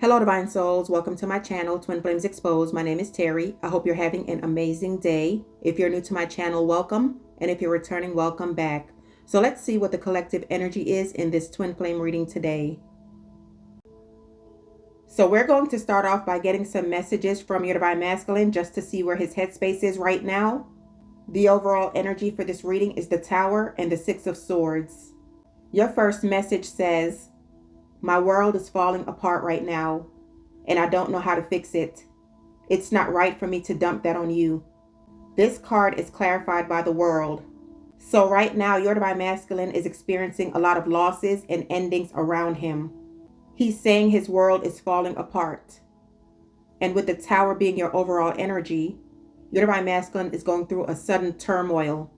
Hello, Divine Souls. Welcome to my channel, Twin Flames Exposed. My name is Terry. I hope you're having an amazing day. If you're new to my channel, welcome. And if you're returning, welcome back. So let's see what the collective energy is in this twin flame reading today. So we're going to start off by getting some messages from your Divine Masculine just to see where his headspace is right now. The overall energy for this reading is the Tower and the Six of Swords. Your first message says, "My world is falling apart right now, and I don't know how to fix it. It's not right for me to dump that on you." This card is clarified by the world. So right now, your Divine Masculine is experiencing a lot of losses and endings around him. He's saying his world is falling apart. And with the Tower being your overall energy, your Divine Masculine is going through a sudden turmoil.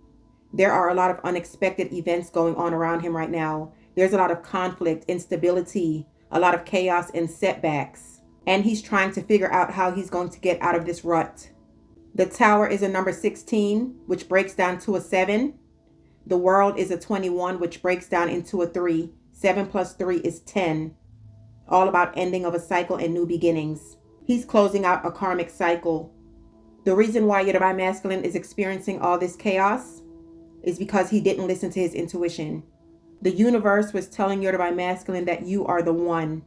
There are a lot of unexpected events going on around him right now. There's a lot of conflict, instability, a lot of chaos and setbacks. And he's trying to figure out how he's going to get out of this rut. The Tower is a number 16, which breaks down to a 7. The World is a 21, which breaks down into a 3. 7 plus 3 is 10. All about ending of a cycle and new beginnings. He's closing out a karmic cycle. The reason why your Divine Masculine is experiencing all this chaos is because he didn't listen to his intuition. The universe was telling your Divine Masculine that you are the one.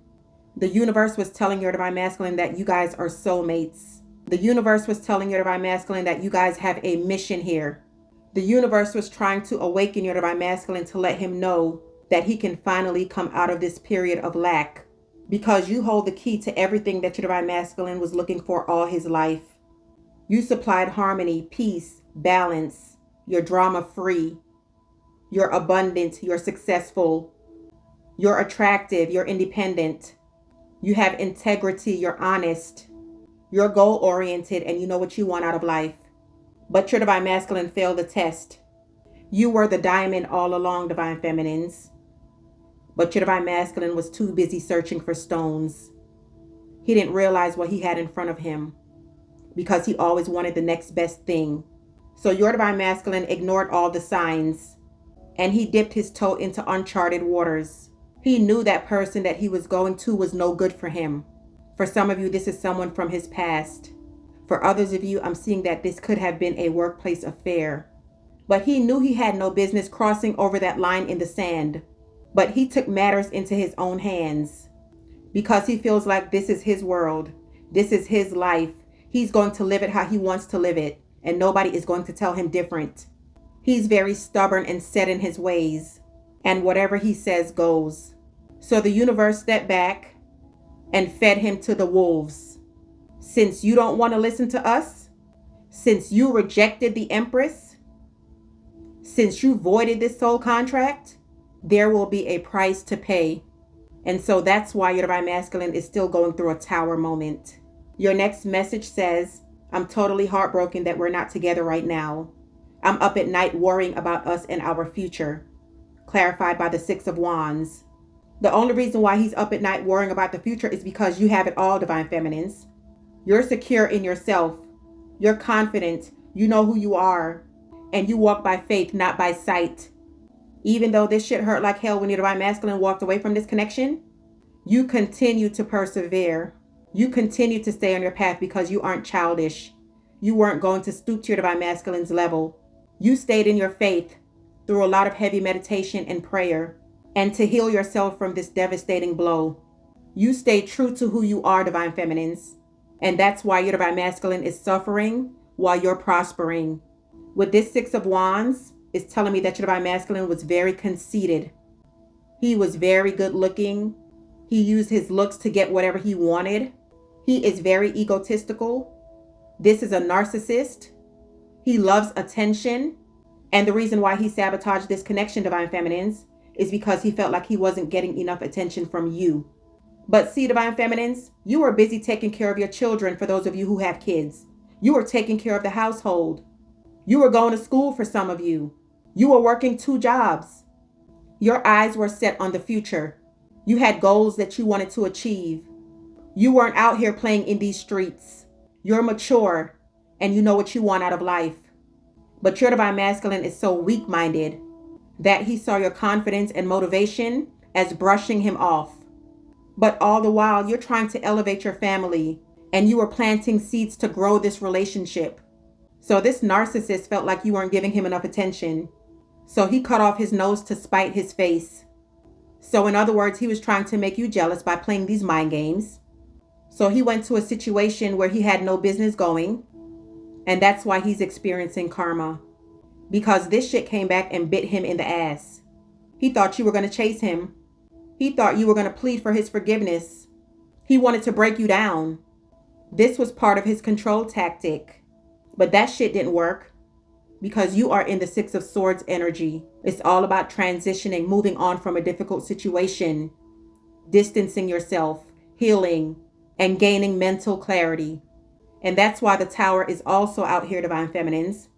The universe was telling your Divine Masculine that you guys are soulmates. The universe was telling your Divine Masculine that you guys have a mission here. The universe was trying to awaken your Divine Masculine to let him know that he can finally come out of this period of lack, because you hold the key to everything that your Divine Masculine was looking for all his life. You supplied harmony, peace, balance. You're drama-free. You're abundant. You're successful. You're attractive. You're independent. You have integrity. You're honest. You're goal-oriented and you know what you want out of life. But your Divine Masculine failed the test. You were the diamond all along, Divine Feminines. But your Divine Masculine was too busy searching for stones. He didn't realize what he had in front of him because he always wanted the next best thing. So your Divine Masculine ignored all the signs and he dipped his toe into uncharted waters. He knew that person that he was going to was no good for him. For some of you, this is someone from his past. For others of you, I'm seeing that this could have been a workplace affair. But he knew he had no business crossing over that line in the sand. But he took matters into his own hands because he feels like this is his world. This is his life. He's going to live it how he wants to live it, and nobody is going to tell him different. He's very stubborn and set in his ways, and whatever he says goes. So the universe stepped back and fed him to the wolves. Since you don't want to listen to us, since you rejected the Empress, since you voided this soul contract, there will be a price to pay. And so that's why your Divine Masculine is still going through a Tower moment. Your next message says, "I'm totally heartbroken that we're not together right now. I'm up at night worrying about us and our future." Clarified by the Six of Wands. The only reason why he's up at night worrying about the future is because you have it all, Divine Feminines. You're secure in yourself. You're confident. You know who you are. And you walk by faith, not by sight. Even though this shit hurt like hell when your Divine Masculine walked away from this connection, you continue to persevere. You continue to stay on your path because you aren't childish. You weren't going to stoop to your Divine Masculine's level. You stayed in your faith through a lot of heavy meditation and prayer, and to heal yourself from this devastating blow. You stayed true to who you are, Divine Feminines. And that's why your Divine Masculine is suffering while you're prospering. With this Six of Wands, it's telling me that your Divine Masculine was very conceited. He was very good looking. He used his looks to get whatever he wanted. He is very egotistical. This is a narcissist. He loves attention. And the reason why he sabotaged this connection, Divine Feminines, is because he felt like he wasn't getting enough attention from you. But see, Divine Feminines, you were busy taking care of your children for those of you who have kids. You were taking care of the household. You were going to school for some of you. You were working 2 jobs. Your eyes were set on the future. You had goals that you wanted to achieve. You weren't out here playing in these streets. You're mature and you know what you want out of life. But your Divine Masculine is so weak-minded that he saw your confidence and motivation as brushing him off. But all the while, you're trying to elevate your family and you were planting seeds to grow this relationship. So this narcissist felt like you weren't giving him enough attention. So he cut off his nose to spite his face. So in other words, he was trying to make you jealous by playing these mind games. So he went to a situation where he had no business going. And that's why he's experiencing karma. Because this shit came back and bit him in the ass. He thought you were going to chase him. He thought you were going to plead for his forgiveness. He wanted to break you down. This was part of his control tactic. But that shit didn't work. Because you are in the Six of Swords energy. It's all about transitioning, moving on from a difficult situation, distancing yourself, healing, and gaining mental clarity. And that's why the Tower is also out here, Divine Feminines,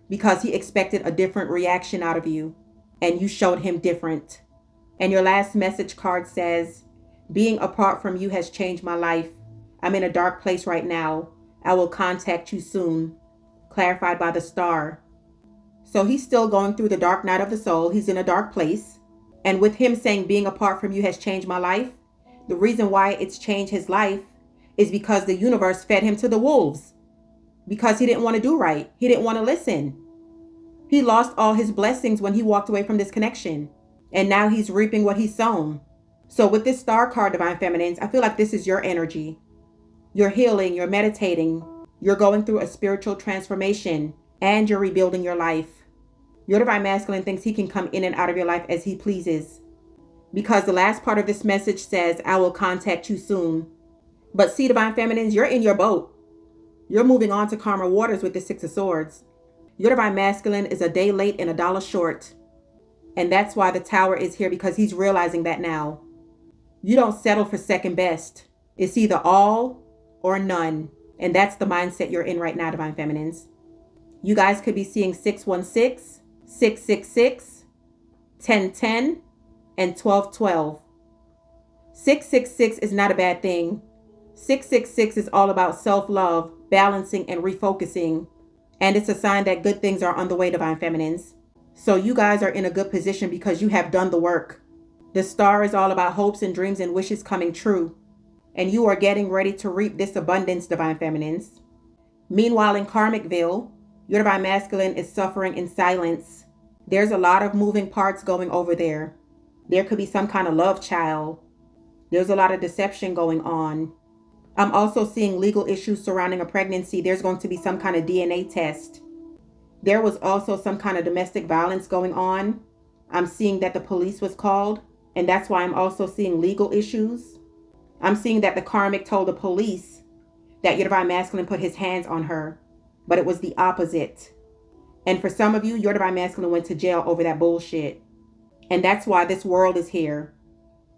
because he expected a different reaction out of you, and you showed him different. And your last message card says, being apart from you has changed my life. I'm in a dark place right now. I will contact you soon. Clarified by the star. So he's still going through the dark night of the soul. He's in a dark place. And with him saying being apart from you has changed my life, the reason why it's changed his life is because the universe fed him to the wolves. Because he didn't want to do right. He didn't want to listen. He lost all his blessings when he walked away from this connection. And now he's reaping what he's sown. So with this star card, Divine Feminines, I feel like this is your energy. You're healing, you're meditating, you're going through a spiritual transformation, and you're rebuilding your life. Your Divine Masculine thinks he can come in and out of your life as he pleases. Because the last part of this message says, I will contact you soon. But see, Divine Feminines, you're in your boat. You're moving on to calmer waters with the Six of Swords. Your Divine Masculine is a day late and a dollar short. And that's why the Tower is here, because he's realizing that now. You don't settle for second best. It's either all or none. And that's the mindset you're in right now, Divine Feminines. You guys could be seeing 616, 666, 1010, and 1212. 666 is not a bad thing. 666 is all about self-love, balancing, and refocusing. And it's a sign that good things are on the way, Divine Feminines. So you guys are in a good position because you have done the work. The star is all about hopes and dreams and wishes coming true. And you are getting ready to reap this abundance, Divine Feminines. Meanwhile, in Karmicville, your Divine Masculine is suffering in silence. There's a lot of moving parts going over there. There could be some kind of love child. There's a lot of deception going on. I'm also seeing legal issues surrounding a pregnancy. There's going to be some kind of DNA test. There was also some kind of domestic violence going on. I'm seeing that the police was called, and that's why I'm also seeing legal issues. I'm seeing that the Karmic told the police that your Divine Masculine put his hands on her, but it was the opposite. And for some of you, your Divine Masculine went to jail over that bullshit. And that's why this world is here.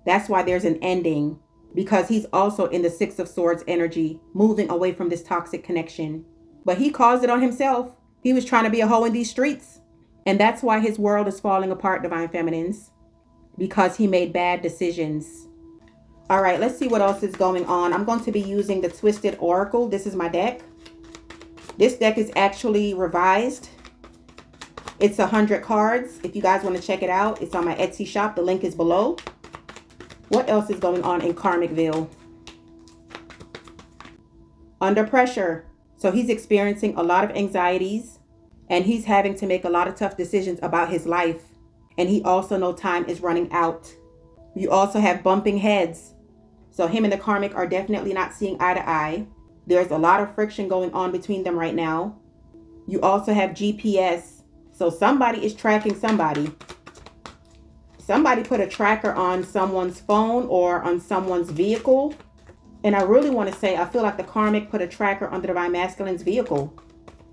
That's why there's an ending, because he's also in the Six of Swords energy, moving away from this toxic connection. But he caused it on himself. He was trying to be a hoe in these streets. And that's why his world is falling apart, Divine Feminines, because he made bad decisions. All right, let's see what else is going on. I'm going to be using the Twisted Oracle. This is my deck. This deck is actually revised. It's 100 cards. If you guys want to check it out, it's on my Etsy shop. The link is below. What else is going on in Karmicville? Under pressure. So he's experiencing a lot of anxieties, and he's having to make a lot of tough decisions about his life. And he also knows time is running out. You also have bumping heads. So him and the Karmic are definitely not seeing eye to eye. There's a lot of friction going on between them right now. You also have GPS. So somebody is tracking somebody. Somebody put a tracker on someone's phone or on someone's vehicle. And I really want to say, I feel like the Karmic put a tracker on the Divine Masculine's vehicle.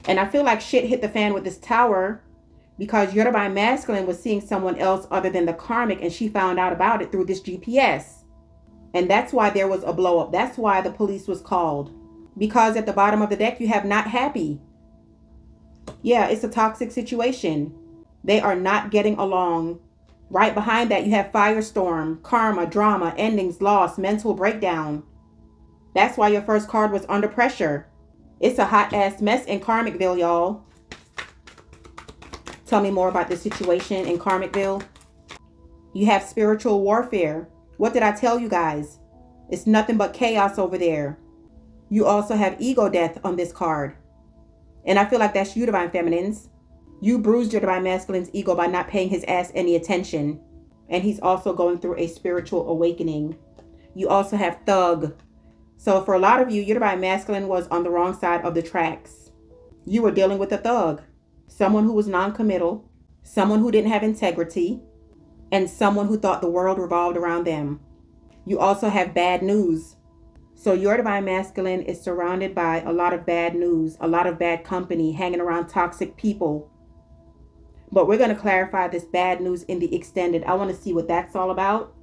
And I feel like shit hit the fan with this Tower, because your Divine Masculine was seeing someone else other than the Karmic, and she found out about it through this GPS. And that's why there was a blow up. That's why the police was called. Because at the bottom of the deck, you have not happy. Yeah, it's a toxic situation. They are not getting along. Right behind that, you have firestorm, karma, drama, endings, loss, mental breakdown. That's why your first card was under pressure. It's a hot ass mess in Karmicville, y'all. Tell me more about the situation in Karmicville. You have spiritual warfare. What did I tell you guys? It's nothing but chaos over there. You also have ego death on this card. And I feel like that's you, Divine Feminines. You bruised your Divine Masculine's ego by not paying his ass any attention. And he's also going through a spiritual awakening. You also have Thug. So for a lot of you, your Divine Masculine was on the wrong side of the tracks. You were dealing with a thug. Someone who was non-committal. Someone who didn't have integrity. And someone who thought the world revolved around them. You also have bad news. So your Divine Masculine is surrounded by a lot of bad news, a lot of bad company, hanging around toxic people. But we're going to clarify this bad news in the extended. I want to see what that's all about.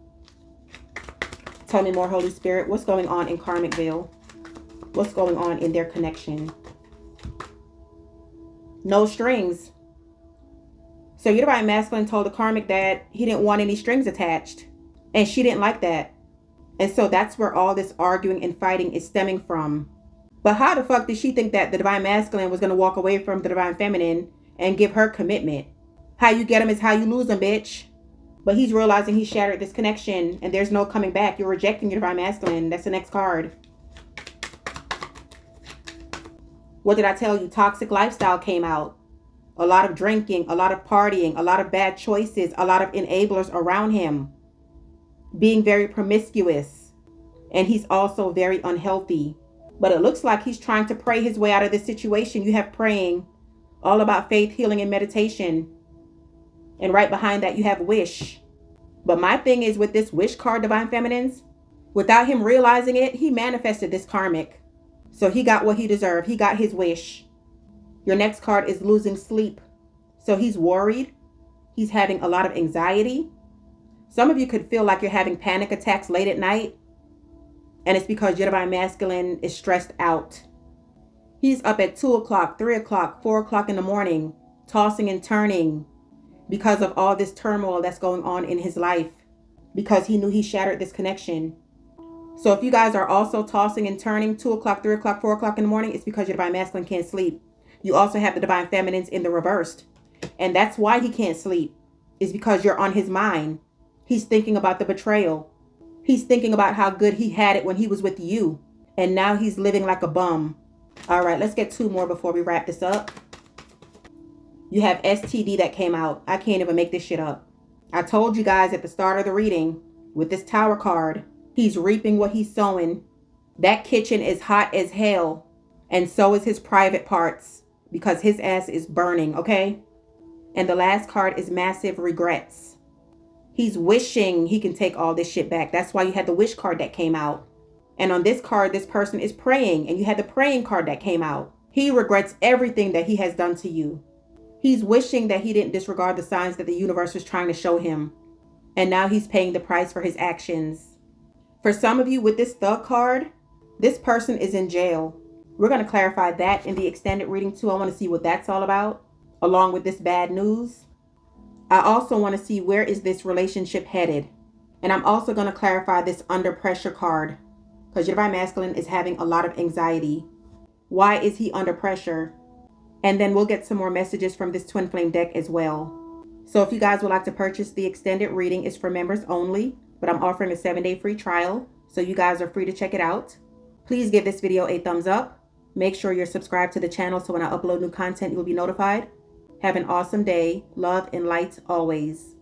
Tell me more, Holy Spirit. What's going on in Karmicville? What's going on in their connection? No strings. So your Divine Masculine told the Karmic that he didn't want any strings attached. And she didn't like that. And so that's where all this arguing and fighting is stemming from. But how the fuck did she think that the Divine Masculine was going to walk away from the Divine Feminine and give her commitment? How you get them is how you lose them, bitch. But he's realizing he shattered this connection and there's no coming back. You're rejecting your Divine Masculine. That's the next card. What did I tell you? Toxic lifestyle came out. A lot of drinking, a lot of partying, a lot of bad choices, a lot of enablers around him. Being very promiscuous. And he's also very unhealthy. But it looks like he's trying to pray his way out of this situation. You have praying. All about faith, healing, and meditation. And right behind that, you have wish. But my thing is with this wish card, Divine Feminines, without him realizing it, he manifested this karmic. So he got what he deserved. He got his wish. Your next card is losing sleep. So he's worried. He's having a lot of anxiety. Some of you could feel like you're having panic attacks late at night. And it's because your Divine Masculine is stressed out. He's up at 2 o'clock, 3 o'clock, 4 o'clock in the morning, tossing and turning because of all this turmoil that's going on in his life. Because he knew he shattered this connection. So if you guys are also tossing and turning 2 o'clock, 3 o'clock, 4 o'clock in the morning, it's because your Divine Masculine can't sleep. You also have the Divine Feminines in the reversed. And that's why he can't sleep. Is because you're on his mind. He's thinking about the betrayal. He's thinking about how good he had it when he was with you. And now he's living like a bum. All right, let's get 2 more before we wrap this up. You have STD that came out. I can't even make this shit up. I told you guys at the start of the reading, with this Tower card, he's reaping what he's sowing. That kitchen is hot as hell. And so is his private parts. Because his ass is burning, okay? And the last card is massive regrets. He's wishing he can take all this shit back. That's why you had the wish card that came out. And on this card, this person is praying. And you had the praying card that came out. He regrets everything that he has done to you. He's wishing that he didn't disregard the signs that the universe was trying to show him. And now he's paying the price for his actions. For some of you with this Thug card, this person is in jail. We're going to clarify that in the extended reading too. I want to see what that's all about, along with this bad news. I also want to see where is this relationship headed. And I'm also going to clarify this under pressure card. Because your Divine Masculine is having a lot of anxiety. Why is he under pressure? And then we'll get some more messages from this Twin Flame deck as well. So if you guys would like to purchase the extended reading, it's for members only. But I'm offering a 7-day free trial. So you guys are free to check it out. Please give this video a thumbs up. Make sure you're subscribed to the channel so when I upload new content, you'll be notified. Have an awesome day. Love and light always.